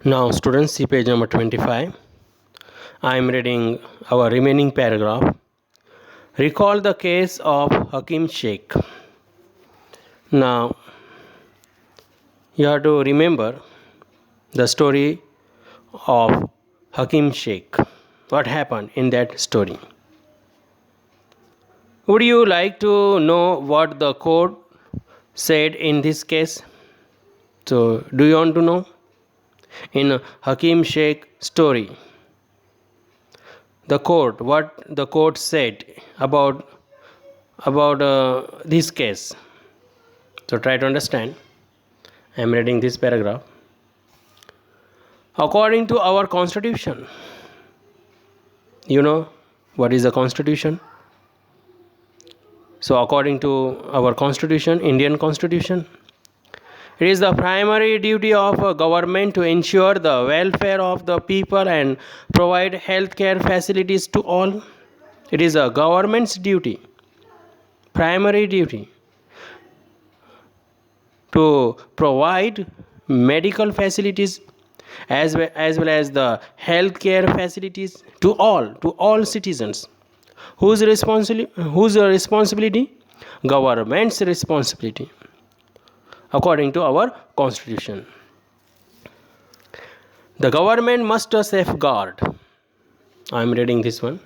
Now, students, see page number 25. I am reading our remaining paragraph. Recall the case of Hakim Sheikh. Now, you have to remember the story of Hakim Sheikh. What happened in that story? Would you like to know what the court said in this case? So, do you want to know? In Hakim Sheikh story, what the court said about this case. So try to understand. I am reading this paragraph. According to our constitution, you know what is the constitution? So according to our constitution, Indian constitution, it is the primary duty of a government to ensure the welfare of the people and provide healthcare facilities to all. It is a government's duty, primary duty, to provide medical facilities as well as the healthcare facilities to all citizens. Whose responsibility? Government's responsibility, according to our constitution. The government must safeguard. I am reading this one.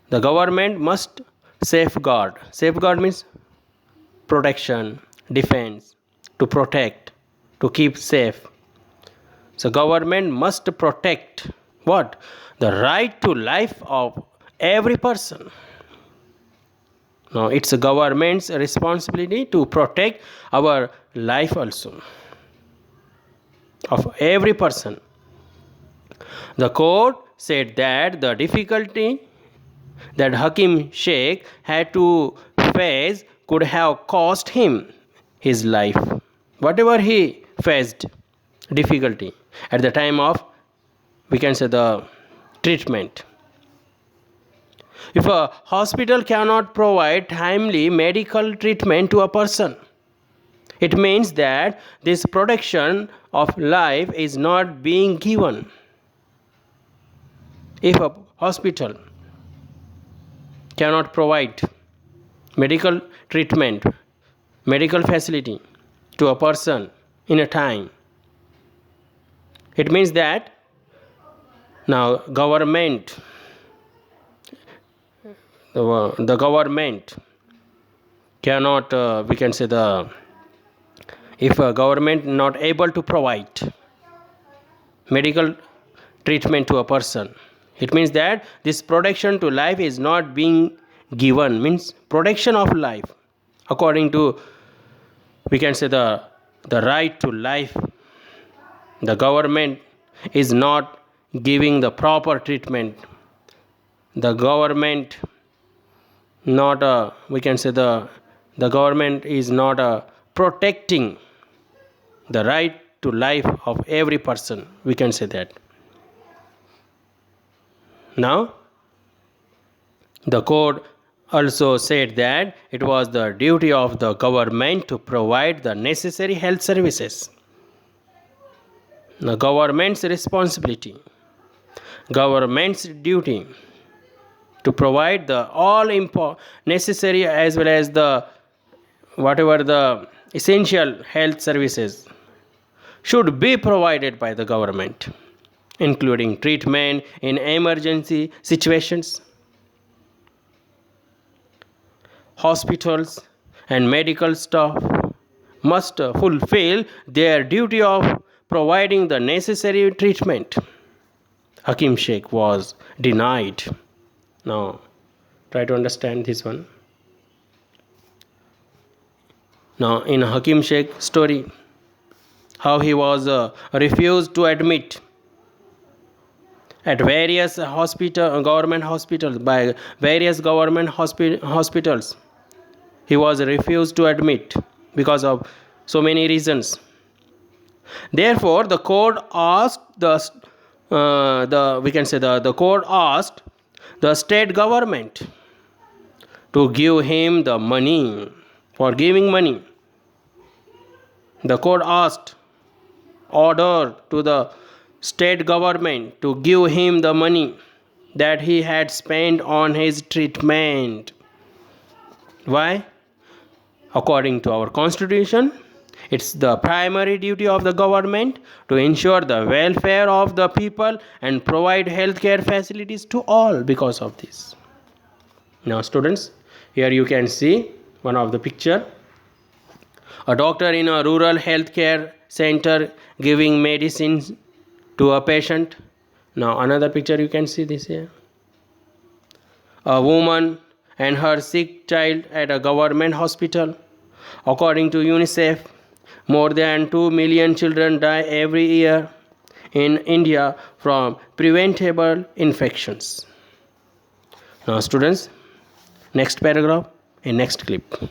The government must safeguard. Safeguard means protection, defense, to protect, to keep safe. So government must protect what? The right to life of every person. Now it's a government's responsibility to protect our life also of every person. The court said that the difficulty that Hakim Sheikh had to face could have cost him his life. Whatever he faced difficulty at the time of, we can say, the treatment. If a hospital cannot provide timely medical treatment to a person, it means that this protection of life is not being given. If a hospital cannot provide medical treatment, medical facility to a person in a time, it means that now government, the government cannot, we can say, if a government not able to provide medical treatment to a person, it means that this protection to life is not being given, means protection of life according to, we can say, the right to life. The government is not giving the proper treatment. The government not we can say, the government is not protecting the right to life of every person, we can say that. Now the court also said that it was the duty of the government to provide the necessary health services. The government's responsibility, government's duty to provide the all necessary as well as the whatever the essential health services should be provided by the government, including treatment in emergency situations. Hospitals and medical staff must fulfill their duty of providing the necessary treatment. Hakim Sheikh was denied. Now, try to understand this one. Now, in Hakim Sheikh story, how he was refused to admit at various government hospitals, by various government hospitals. He was refused to admit because of so many reasons. Therefore, the court asked the court asked the state government to give him the money, for giving money. The court asked order to the state government to give him the money that he had spent on his treatment. Why? According to our constitution, it's the primary duty of the government to ensure the welfare of the people and provide healthcare facilities to all because of this. Now students, here you can see one of the picture. A doctor in a rural healthcare center giving medicines to a patient. Now another picture you can see this here. A woman and her sick child at a government hospital. According to UNICEF, more than 2 million children die every year in India from preventable infections. Now students, next paragraph in next clip.